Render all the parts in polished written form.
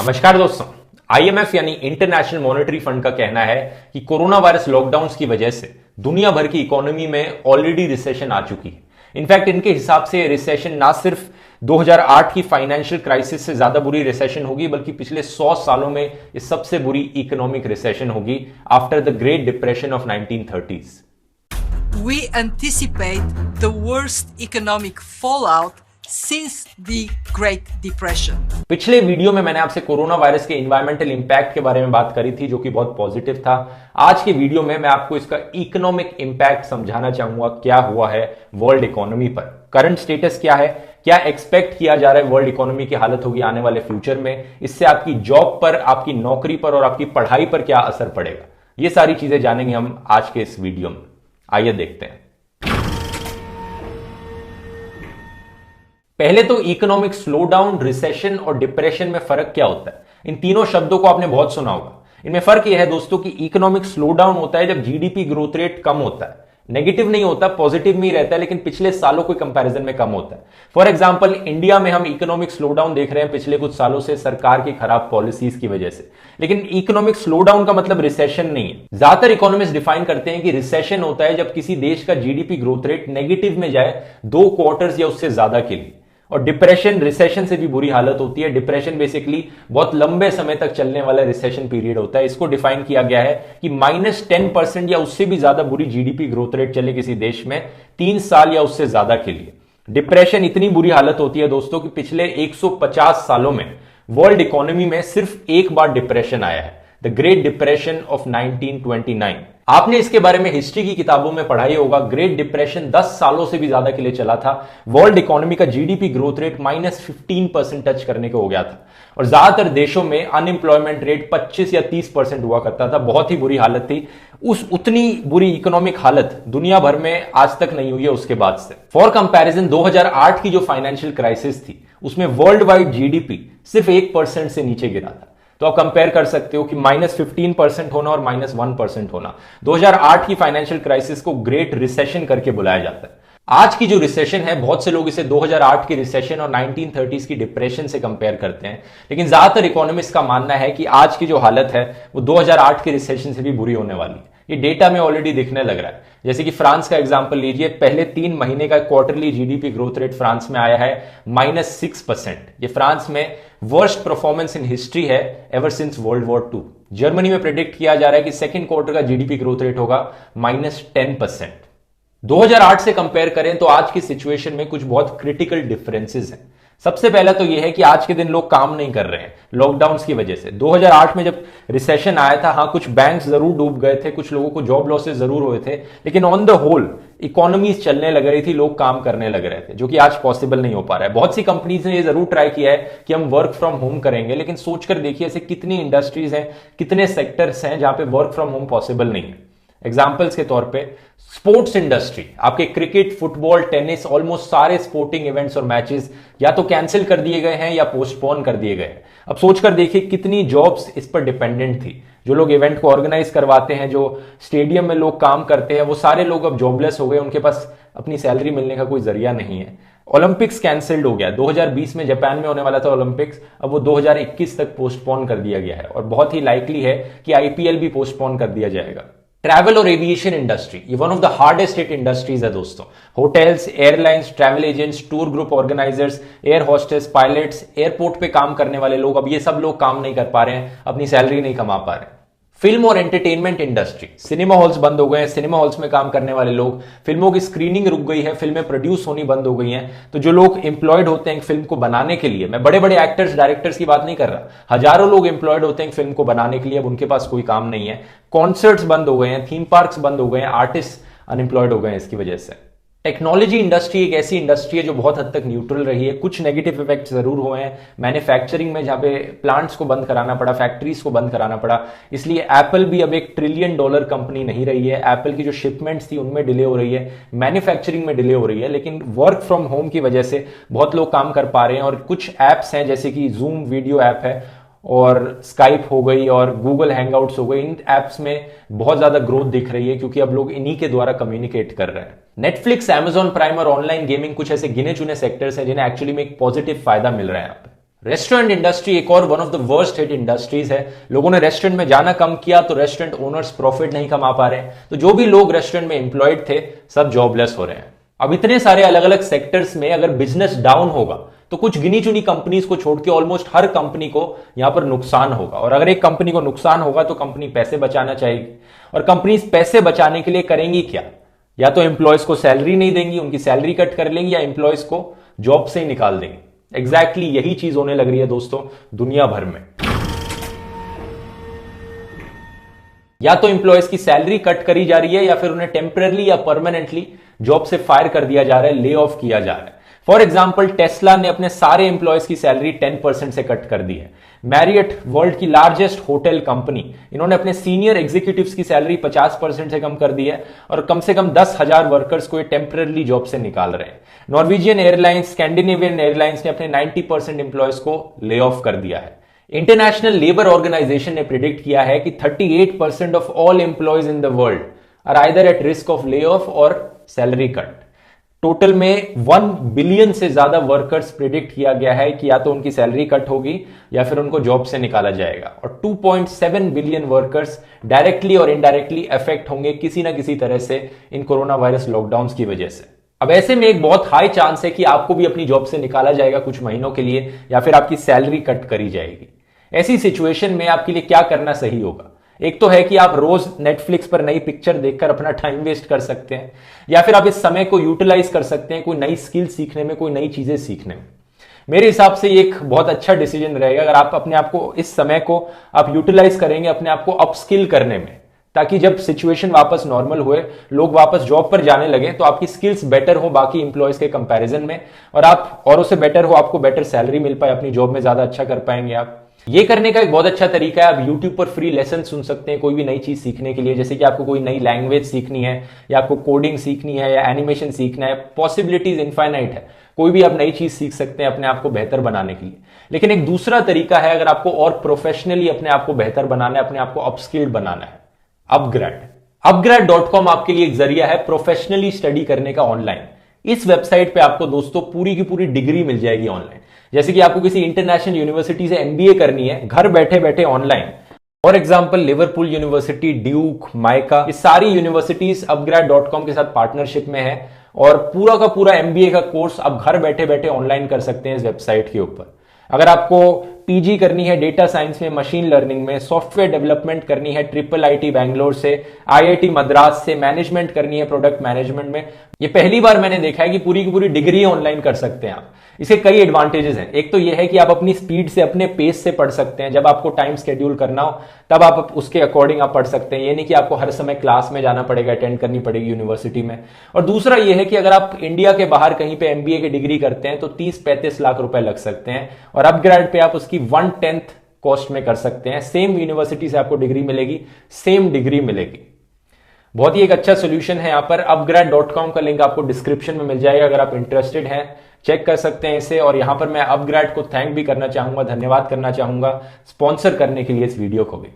नमस्कार दोस्तों। आईएमएफ यानी इंटरनेशनल मॉनेटरी फंड का कहना है कि कोरोना वायरस लॉकडाउन की वजह से दुनिया भर की इकोनॉमी में ऑलरेडी रिसेशन आ चुकी है। इनफैक्ट इनके हिसाब से रिसेशन ना सिर्फ 2008 की फाइनेंशियल क्राइसिस से ज्यादा बुरी रिसेशन होगी, बल्कि पिछले 100 सालों में ये सबसे बुरी इकोनॉमिक रिसेशन होगी after the great depression of 1930s। We anticipate the worst economic fallout since the Great Depression. पिछले वीडियो में मैंने आपसे कोरोना वायरस के एनवायरमेंटल इंपैक्ट के बारे में बात करी थी, जो कि बहुत पॉजिटिव था। आज के वीडियो में मैं आपको इसका इकोनॉमिक इंपैक्ट समझाना चाहूंगा, क्या हुआ है वर्ल्ड इकोनॉमी पर, करंट स्टेटस क्या है, क्या एक्सपेक्ट किया जा रहा है वर्ल्ड इकोनॉमी की हालत होगी आने वाले फ्यूचर में, इससे आपकी जॉब पर, आपकी नौकरी पर और आपकी पढ़ाई पर क्या असर पड़ेगा। ये सारी चीजें जानेंगे हम आज के इस वीडियो में। आइए देखते हैं। पहले तो इकोनॉमिक स्लोडाउन, रिसेशन और डिप्रेशन में फर्क क्या होता है। इन तीनों शब्दों को आपने बहुत सुना होगा। इनमें फर्क यह है दोस्तों कि इकोनॉमिक स्लोडाउन होता है जब जीडीपी ग्रोथ रेट कम होता है, नेगेटिव नहीं होता, पॉजिटिव में ही रहता है, लेकिन पिछले सालों के कंपैरिजन में कम होता है। फॉर एग्जांपल इंडिया में हम इकोनॉमिक स्लोडाउन देख रहे हैं पिछले कुछ सालों से सरकार की खराब पॉलिसीज की वजह से, लेकिन इकोनॉमिक स्लोडाउन का मतलब रिसेशन नहीं है। ज्यादातर इकोनॉमिस्ट डिफाइन करते हैं कि रिसेशन होता है जब किसी देश का जीडीपी ग्रोथ रेट नेगेटिव में जाए 2 क्वार्टर्स या उससे ज्यादा के लिए। और डिप्रेशन रिसेशन से भी बुरी हालत होती है। डिप्रेशन बेसिकली बहुत लंबे समय तक चलने वाला रिसेशन पीरियड होता है। इसको डिफाइन किया गया है कि -10% या उससे भी ज्यादा बुरी जीडीपी ग्रोथ रेट चले किसी देश में 3 साल या उससे ज्यादा के लिए। डिप्रेशन इतनी बुरी हालत होती है दोस्तों कि पिछले 150 सालों में वर्ल्ड इकोनॉमी में सिर्फ एक बार डिप्रेशन आया है, द ग्रेट डिप्रेशन ऑफ 1929। आपने इसके बारे में हिस्ट्री की किताबों में पढ़ाई होगा। ग्रेट डिप्रेशन 10 सालों से भी ज्यादा के लिए चला था। वर्ल्ड इकोनॉमी का जीडीपी ग्रोथ रेट -15% टच करने को हो गया था और ज्यादातर देशों में अनएम्प्लॉयमेंट रेट 25 या 30% हुआ करता था। बहुत ही बुरी हालत थी। उतनी बुरी इकोनॉमिक हालत दुनिया भर में आज तक नहीं हुई है उसके बाद से। फॉर कंपैरिजन 2008 की जो फाइनेंशियल क्राइसिस थी उसमें वर्ल्ड वाइड जीडीपी सिर्फ 1% से नीचे गिरा था। तो आप कंपेयर कर सकते हो कि -15% होना और -1% होना। 2008 की फाइनेंशियल क्राइसिस को ग्रेट रिसेशन करके बुलाया जाता है। आज की जो रिसेशन है, बहुत से लोग इसे 2008 की रिसेशन और 1930s की डिप्रेशन से कंपेयर करते हैं, लेकिन ज्यादातर इकोनॉमिस्ट का मानना है कि आज की जो हालत है वो 2008 की रिसेशन से भी बुरी होने वाली है। ये डेटा में ऑलरेडी दिखने लग रहा है। जैसे कि फ्रांस का एग्जांपल लीजिए, पहले 3 महीने का quarterly GDP growth rate France में आया है -6%। ये फ्रांस में वर्स्ट परफॉर्मेंस इन हिस्ट्री है ever since world war 2। Germany में प्रेडिक्ट किया जा रहा है कि सेकंड क्वार्टर का जीडीपी ग्रोथ रेट होगा -10%। 2008 से कंपेयर करें तो आज की सिचुएशन में कुछ बहुत क्रिटिकल डिफरेंसेस हैं। सबसे पहला तो यह है कि आज के दिन लोग काम नहीं कर रहे हैं लॉकडाउन की वजह से। 2008 में जब रिसेशन आया था, हाँ कुछ बैंक्स जरूर डूब गए थे, कुछ लोगों को जॉब लॉसेस जरूर हुए थे, लेकिन ऑन द होल इकोनॉमी चलने लग रही थी, लोग काम करने लग रहे थे, जो कि आज पॉसिबल नहीं हो पा रहा है। बहुत सी कंपनीज ने ये जरूर ट्राई किया है कि हम वर्क फ्रॉम होम करेंगे, लेकिन सोचकर देखिए ऐसे कितनी इंडस्ट्रीज हैं, कितने सेक्टर्स हैं जहां पे वर्क फ्रॉम होम पॉसिबल नहीं है। एग्जाम्पल्स के तौर पे स्पोर्ट्स इंडस्ट्री, आपके क्रिकेट, फुटबॉल, टेनिस, ऑलमोस्ट सारे स्पोर्टिंग इवेंट्स और मैचेस या तो कैंसिल कर दिए गए हैं या पोस्टपोन कर दिए गए हैं। अब सोचकर देखिए कितनी जॉब्स इस पर डिपेंडेंट थी। जो लोग इवेंट को ऑर्गेनाइज करवाते हैं, जो स्टेडियम में लोग काम करते हैं, वो सारे लोग अब जॉबलेस हो गए, उनके पास अपनी सैलरी मिलने का कोई जरिया नहीं है। ओलंपिक्स कैंसिल्ड हो गया। 2020 में जापान में होने वाला था ओलंपिक्स, अब वो 2021 तक पोस्टपोन कर दिया गया है और बहुत ही लाइकली है कि आईपीएल भी पोस्टपोन कर दिया जाएगा। ट्रैवल और एविएशन इंडस्ट्री, ये one of the hardest hit industries है दोस्तों। Hotels, airlines, travel agents, tour group organisers, air hostess, pilots, airport पे काम करने वाले लोग, अब ये सब लोग काम नहीं कर पा रहे हैं, अपनी सैलरी नहीं कमा पा रहे हैं। फिल्म और एंटरटेनमेंट इंडस्ट्री, सिनेमा हॉल्स बंद हो गए हैं, सिनेमा हॉल्स में काम करने वाले लोग, फिल्मों की स्क्रीनिंग रुक गई है, फिल्में प्रोड्यूस होनी बंद हो गई हैं। तो जो लोग एम्प्लॉयड होते हैं फिल्म को बनाने के लिए, मैं बड़े बड़े एक्टर्स, डायरेक्टर्स की बात नहीं कर रहा, हजारों लोग एम्प्लॉयड होते हैं फिल्म को बनाने के लिए, अब उनके पास कोई काम नहीं है। कॉन्सर्ट्स बंद हो गए हैं, थीम पार्क्स बंद हो गए हैं, आर्टिस्ट अनएम्प्लॉयड हो गए हैं इसकी वजह से। टेक्नोलॉजी इंडस्ट्री एक ऐसी इंडस्ट्री है जो बहुत हद तक न्यूट्रल रही है। कुछ नेगेटिव इफेक्ट जरूर हुए हैं मैन्युफैक्चरिंग में, जहां पे प्लांट्स को बंद कराना पड़ा, फैक्ट्रीज को बंद कराना पड़ा। इसलिए एप्पल भी अब एक $1 ट्रिलियन कंपनी नहीं रही है। एप्पल की जो शिपमेंट्स थी उनमें डिले हो रही है, मैन्युफैक्चरिंग में डिले हो रही है, लेकिन वर्क फ्रॉम होम की वजह से बहुत लोग काम कर पा रहे हैं। और कुछ ऐप्स हैं जैसे कि जूम वीडियो ऐप है और स्काइप हो गई और गूगल हैंगआउट्स हो गई, इन एप्स में बहुत ज्यादा ग्रोथ दिख रही है क्योंकि अब लोग इन्हीं के द्वारा कम्युनिकेट कर रहे हैं। नेटफ्लिक्स, अमेजॉन प्राइम और ऑनलाइन गेमिंग कुछ ऐसे गिने चुने सेक्टर्स हैं जिन्हें एक्चुअली में एक पॉजिटिव फायदा मिल रहा है यहाँ पे। रेस्टोरेंट इंडस्ट्री एक और one of the worst hit industries है। लोगों ने रेस्टोरेंट में जाना कम किया तो रेस्टोरेंट ओनर्स प्रॉफिट नहीं कमा पा रहे हैं, तो जो भी लोग रेस्टोरेंट में एम्प्लॉयड थे सब जॉबलेस हो रहे हैं। अब इतने सारे अलग अलग सेक्टर्स में अगर बिजनेस डाउन होगा तो कुछ गिनी चुनी कंपनीज को छोड़ के ऑलमोस्ट हर कंपनी को यहां पर नुकसान होगा। और अगर एक कंपनी को नुकसान होगा तो कंपनी पैसे बचाना चाहेगी, और कंपनीज पैसे बचाने के लिए करेंगी क्या? या तो एम्प्लॉयज को सैलरी नहीं देंगी, उनकी सैलरी कट कर लेंगी, या एम्प्लॉयज को जॉब से ही निकाल देंगे। एग्जैक्टली यही चीज होने लग रही है दोस्तों दुनिया भर में। या तो एम्प्लॉयज की सैलरी कट करी जा रही है, या फिर उन्हें टेम्पररी या परमानेंटली जॉब से फायर कर दिया जा रहा है, ले ऑफ किया जा रहा है। फॉर एग्जाम्पल टेस्ला ने अपने सारे एम्प्लॉयज की सैलरी 10% से कट कर दी है। मैरियट वर्ल्ड की लार्जेस्ट होटल कंपनी, इन्होंने अपने सीनियर एग्जीक्यूटिव्स की सैलरी 50% से कम कर दी है, और कम से कम 10,000 वर्कर्स को ये टेम्पररी जॉब से निकाल रहे हैं। नॉर्वेजियन एयरलाइंस, स्कैंडिनेवियन एयरलाइंस ने अपने 90% एम्प्लॉयज को ले ऑफ कर दिया है। इंटरनेशनल लेबर ऑर्गेनाइजेशन ने प्रिडिक्ट किया है कि 38% of all employees in the world are either at risk of lay off और सैलरी कट। टोटल में 1 बिलियन से ज्यादा वर्कर्स प्रिडिक्ट किया गया है कि या तो उनकी सैलरी कट होगी या फिर उनको जॉब से निकाला जाएगा, और 2.7 बिलियन वर्कर्स डायरेक्टली और इनडायरेक्टली अफेक्ट होंगे किसी ना किसी तरह से इन कोरोना वायरस लॉकडाउन की वजह से। अब ऐसे में एक बहुत हाई चांस है कि आपको भी अपनी जॉब से निकाला जाएगा कुछ महीनों के लिए, या फिर आपकी सैलरी कट करी जाएगी। ऐसी सिचुएशन में आपके लिए क्या करना सही होगा? एक तो है कि आप रोज नेटफ्लिक्स पर नई पिक्चर देखकर अपना टाइम वेस्ट कर सकते हैं, या फिर आप इस समय को यूटिलाइज कर सकते हैं कोई नई स्किल सीखने में, कोई नई चीजें सीखने में। मेरे हिसाब से ये एक बहुत अच्छा डिसीजन रहेगा अगर आप अपने आप को इस समय को आप यूटिलाइज करेंगे अपने आप को अपस्किल करने में, ताकि जब सिचुएशन वापस नॉर्मल हुए, लोग वापस जॉब पर जाने लगे, तो आपकी स्किल्स बेटर हो बाकी इंप्लॉयज के कंपैरिजन में, और आप औरों से बेटर हो, आपको बेटर सैलरी मिल पाए, अपनी जॉब में ज्यादा अच्छा कर पाएंगे आप। ये करने का एक बहुत अच्छा तरीका है, आप YouTube पर फ्री लेसन सुन सकते हैं कोई भी नई चीज सीखने के लिए, जैसे कि आपको कोई नई लैंग्वेज सीखनी है, या आपको कोडिंग सीखनी है, या एनिमेशन सीखना है। पॉसिबिलिटीज इनफाइनाइट है, कोई भी आप नई चीज सीख सकते हैं अपने आप को बेहतर बनाने के लिए। लेकिन एक दूसरा तरीका है, अगर आपको और प्रोफेशनली अपने आप को बेहतर बनाना है, अपने आप को अपस्किल्ड बनाना है, अपग्रेड। upgrad.com आपके लिए एक जरिया है प्रोफेशनली स्टडी करने का ऑनलाइन। इस वेबसाइट पे आपको दोस्तों पूरी की पूरी डिग्री मिल जाएगी ऑनलाइन। जैसे कि आपको किसी इंटरनेशनल यूनिवर्सिटी से एमबीए करनी है घर बैठे बैठे online, for example Liverpool university, Duke, mica, ये सारी यूनिवर्सिटीज upgrad.com के साथ पार्टनरशिप में है, और पूरा का पूरा एमबीए का कोर्स आप घर बैठे बैठे ऑनलाइन कर सकते हैं इस वेबसाइट के ऊपर। अगर आपको पीजी करनी है डेटा साइंस में, मशीन लर्निंग में, सॉफ्टवेयर डेवलपमेंट करनी है ट्रिपल आईटी बैंगलोर से, आईआईटी मद्रास से, मैनेजमेंट करनी है प्रोडक्ट मैनेजमेंट में, ये पहली बार मैंने देखा है कि पूरी की पूरी डिग्री ऑनलाइन कर सकते हैं आप। इसके कई एडवांटेजेस हैं। एक तो यह है कि आप अपनी स्पीड से, अपने पेस से पढ़ सकते हैं। जब आपको टाइम शेड्यूल करना हो तब आप उसके अकॉर्डिंग आप पढ़ सकते हैं। ये नहीं कि आपको हर समय क्लास में जाना पड़ेगा, अटेंड करनी पड़ेगी यूनिवर्सिटी में। और दूसरा यह है कि अगर आप इंडिया के बाहर कहीं पे एमबीए की डिग्री करते हैं तो 30-35 लाख रुपए लग सकते हैं, और अपग्रेड पे आप उसकी 1/10 कॉस्ट में कर सकते हैं। सेम यूनिवर्सिटी से आपको डिग्री मिलेगी, सेम डिग्री मिलेगी। बहुत ही एक अच्छा सोल्यूशन है यहाँ पर। upgrad.com का लिंक आपको डिस्क्रिप्शन में मिल जाएगा, अगर आप इंटरेस्टेड हैं चेक कर सकते हैं इसे। और यहां पर मैं अपग्रेड को थैंक भी करना चाहूंगा, धन्यवाद करना चाहूंगा स्पॉन्सर करने के लिए इस वीडियो को भी।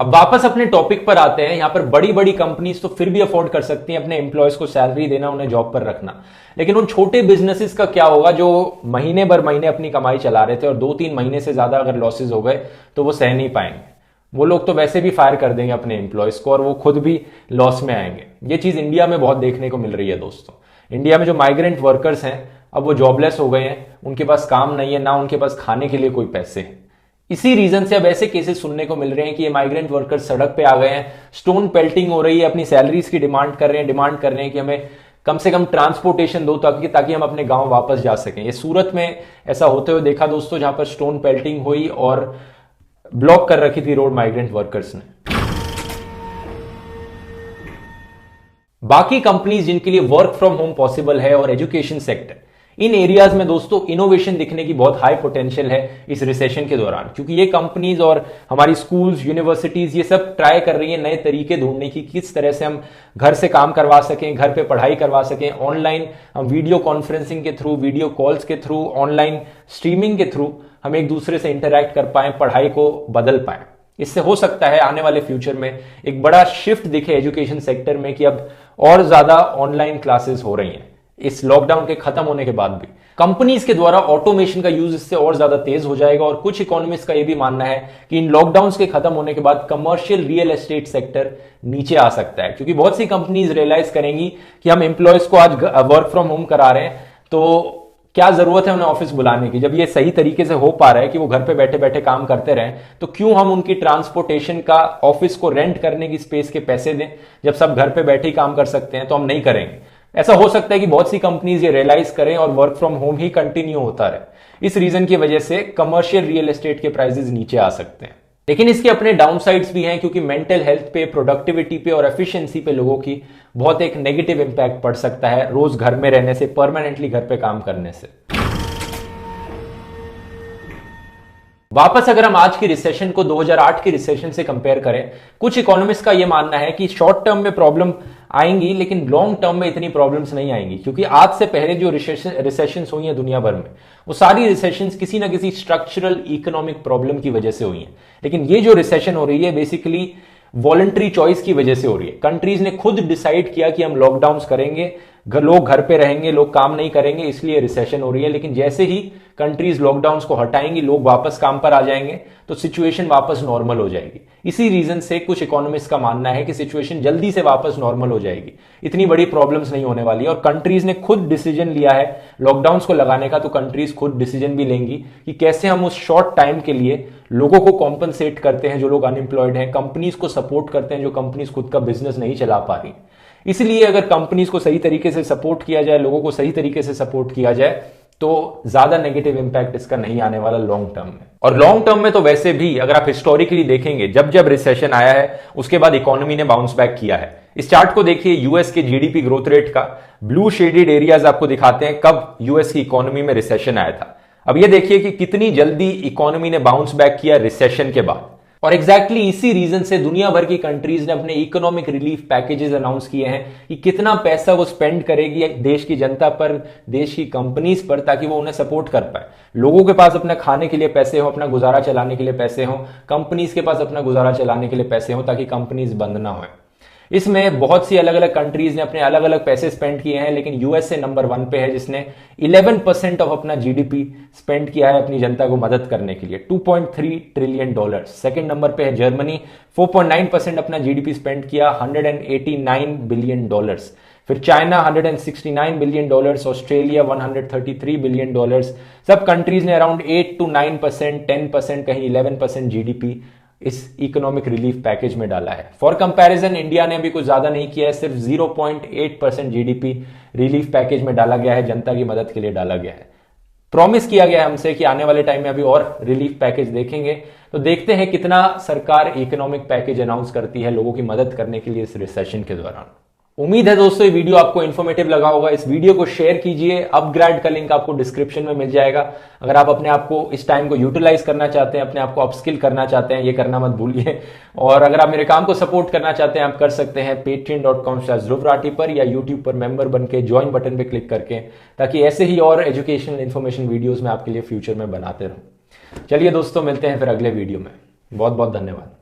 अब वापस अपने टॉपिक पर आते हैं। यहां पर बड़ी बड़ी कंपनीज तो फिर भी अफोर्ड कर सकती हैं अपने एम्प्लॉयज को सैलरी देना, उन्हें जॉब पर रखना, लेकिन उन छोटे बिजनेसेस का क्या होगा जो महीने भर महीने अपनी कमाई चला रहे थे और 2-3 महीने से ज्यादा अगर लॉसेज हो गए तो वो सह नहीं पाएंगे। वो लोग तो वैसे भी फायर कर देंगे अपने एम्प्लॉयज को, और वो खुद भी लॉस में आएंगे। ये चीज इंडिया में बहुत देखने को मिल रही है दोस्तों। इंडिया में जो माइग्रेंट वर्कर्स हैं अब वो जॉबलेस हो गए हैं, उनके पास काम नहीं है, ना उनके पास खाने के लिए कोई पैसे हैं। इसी रीजन से अब ऐसे केसेस सुनने को मिल रहे हैं कि ये माइग्रेंट वर्कर्स सड़क पे आ गए हैं, स्टोन पेल्टिंग हो रही है, अपनी सैलरीज की डिमांड कर रहे हैं कि हमें कम से कम ट्रांसपोर्टेशन दो ताकि हम अपने गांव वापस जा सकें। ये सूरत में ऐसा होते हुए देखा दोस्तों, जहां पर स्टोन पेल्टिंग हुई और ब्लॉक कर रखी थी रोड माइग्रेंट वर्कर्स ने। बाकी कंपनीज जिनके लिए वर्क फ्रॉम होम पॉसिबल है और एजुकेशन सेक्टर, इन एरियाज में दोस्तों इनोवेशन दिखने की बहुत हाई पोटेंशियल है इस रिसेशन के दौरान, क्योंकि ये कंपनीज और हमारी स्कूल्स, यूनिवर्सिटीज ये सब ट्राई कर रही है नए तरीके ढूंढने की, किस तरह से हम घर से काम करवा सकें, घर पे पढ़ाई करवा सकें, ऑनलाइन हम वीडियो कॉन्फ्रेंसिंग के थ्रू, वीडियो कॉल्स के थ्रू, ऑनलाइन स्ट्रीमिंग के थ्रू हम एक दूसरे से इंटरैक्ट कर पाएं, पढ़ाई को बदल पाएं। इससे हो सकता है आने वाले फ्यूचर में एक बड़ा शिफ्ट दिखे एजुकेशन सेक्टर में कि अब और ज्यादा ऑनलाइन क्लासेस हो रही हैं। इस लॉकडाउन के खत्म होने के बाद भी। कंपनीज के द्वारा ऑटोमेशन का यूज इससे और ज्यादा तेज हो जाएगा और कुछ इकोनॉमिस्ट का यह भी मानना है कि इन लॉकडाउन के खत्म होने के बाद कमर्शियल रियल एस्टेट सेक्टर नीचे आ सकता है, क्योंकि बहुत सी कंपनीज रियलाइज करेंगी कि हम एम्प्लॉयज को आज वर्क फ्रॉम होम करा रहे हैं, तो क्या जरूरत है उन्हें ऑफिस बुलाने की। जब ये सही तरीके से हो पा रहा है कि वो घर पे बैठे बैठे काम करते रहें, तो क्यों हम उनकी ट्रांसपोर्टेशन का, ऑफिस को रेंट करने की स्पेस के पैसे दें, जब सब घर पे बैठे ही काम कर सकते हैं। तो हम नहीं करेंगे। ऐसा हो सकता है कि बहुत सी कंपनीज ये रियलाइज करें और work from home he continue होता रहे। इस रीजन की वजह से कमर्शियल रियल एस्टेट के प्राइसेस नीचे आ सकते हैं। लेकिन इसके अपने डाउनसाइड्स भी हैं, क्योंकि मेंटल हेल्थ पे, प्रोडक्टिविटी पे और एफिशिएंसी पे लोगों की बहुत एक नेगेटिव इंपैक्ट पड़ सकता है रोज घर में रहने से, परमानेंटली घर पे काम करने से। वापस अगर हम आज की रिसेशन को 2008 की रिसेशन से कंपेयर करें, कुछ इकोनॉमिस्ट का यह मानना है कि शॉर्ट टर्म में प्रॉब्लम आएंगी लेकिन लॉन्ग टर्म में इतनी प्रॉब्लम्स नहीं आएंगी, क्योंकि आज से पहले जो रिसेशंस हुई हैं दुनिया भर में, वो सारी रिसेशंस किसी ना किसी स्ट्रक्चरल इकोनॉमिक प्रॉब्लम की वजह से हुई हैं। लेकिन ये जो रिसेशन हो रही है बेसिकली वॉलंटरी चॉइस की वजह से हो रही है। कंट्रीज ने खुद डिसाइड किया कि हम लॉकडाउन करेंगे, लोग घर पे रहेंगे, लोग काम नहीं करेंगे, इसलिए रिसेशन हो रही है। लेकिन जैसे ही कंट्रीज लॉकडाउन को हटाएंगी, लोग वापस काम पर आ जाएंगे, तो सिचुएशन वापस नॉर्मल हो जाएगी। इसी रीजन से कुछ इकोनॉमिस्ट का मानना है कि सिचुएशन जल्दी से वापस नॉर्मल हो जाएगी, इतनी बड़ी प्रॉब्लम्स नहीं होने वाली है। और कंट्रीज ने खुद डिसीजन लिया है लॉकडाउन को लगाने का, तो कंट्रीज खुद डिसीजन भी लेंगी कि कैसे हम उस शॉर्ट टाइम के लिए लोगों को कॉम्पनसेट करते हैं जो लोग अनएम्प्लॉयड हैं, कंपनीज को सपोर्ट करते हैं जो कंपनीज खुद का बिजनेस नहीं चला पा रही। इसलिए अगर कंपनीज को सही तरीके से सपोर्ट किया जाए, लोगों को सही तरीके से सपोर्ट किया जाए, तो ज्यादा नेगेटिव इंपैक्ट इसका नहीं आने वाला लॉन्ग टर्म में। और लॉन्ग टर्म में तो वैसे भी अगर आप हिस्टोरिकली देखेंगे, जब जब रिसेशन आया है उसके बाद इकोनॉमी ने बाउंस बैक किया है। इस चार्ट को देखिए, यूएस के जीडीपी ग्रोथ रेट का ब्लू शेडेड एरियाज आपको दिखाते हैं कब यूएस की इकोनॉमी में रिसेशन आया था। अब ये देखिए कि कितनी जल्दी इकोनॉमी ने बाउंस बैक किया रिसेशन के बाद। और एग्जैक्टली इसी रीजन से दुनिया भर की कंट्रीज ने अपने इकोनॉमिक रिलीफ पैकेजेस अनाउंस किए हैं कि कितना पैसा वो स्पेंड करेगी देश की जनता पर, देश की कंपनीज पर, ताकि वो उन्हें सपोर्ट कर पाए। लोगों के पास अपना खाने के लिए पैसे हो, अपना गुजारा चलाने के लिए पैसे हो, कंपनीज के पास अपना गुजारा चलाने के लिए पैसे हो, ताकि कंपनीज बंद ना हो। इसमें बहुत सी अलग अलग कंट्रीज ने अपने अलग अलग पैसे स्पेंड किए हैं, लेकिन यूएसए नंबर 1 पे है, जिसने 11% ऑफ अपना जीडीपी स्पेंड किया है अपनी जनता को मदद करने के लिए, $2.3 ट्रिलियन। सेकंड नंबर पे है जर्मनी, 4.9% अपना जीडीपी स्पेंड किया, $189 बिलियन। फिर चाइना $169 बिलियन, ऑस्ट्रेलिया $133 बिलियन। सब कंट्रीज ने अराउंड 8 to 9%, 10%, कहीं 11% जीडीपी इस इकोनॉमिक रिलीफ पैकेज में डाला है। फॉर कंपैरिजन इंडिया ने भी कुछ ज्यादा नहीं किया है, सिर्फ 0.8% जीडीपी रिलीफ पैकेज में डाला गया है, जनता की मदद के लिए डाला गया है। प्रॉमिस किया गया है हमसे कि आने वाले टाइम में अभी और रिलीफ पैकेज देखेंगे, तो देखते हैं कितना सरकार इकोनॉमिक पैकेज अनाउंस करती है लोगों की मदद करने के लिए इस रिसेशन के दौरान। उम्मीद है दोस्तों ये वीडियो आपको इन्फॉर्मेटिव लगा होगा। इस वीडियो को शेयर कीजिए, अपग्रेड का लिंक आपको डिस्क्रिप्शन में मिल जाएगा। अगर आप अपने आप को इस टाइम को यूटिलाइज करना चाहते हैं, अपने आप को अपस्किल करना चाहते हैं, ये करना मत भूलिए। और अगर आप मेरे काम को सपोर्ट करना चाहते हैं, आप कर सकते हैं patreon.com/ध्रुव राठी पर, या यूट्यूब पर मेंबर बन के ज्वाइन बटन पे क्लिक करके, ताकि ऐसे ही और एजुकेशनल इन्फॉर्मेशन वीडियोज में आपके लिए फ्यूचर में बनाते रहूं। चलिए दोस्तों, मिलते हैं फिर अगले वीडियो में। बहुत बहुत धन्यवाद।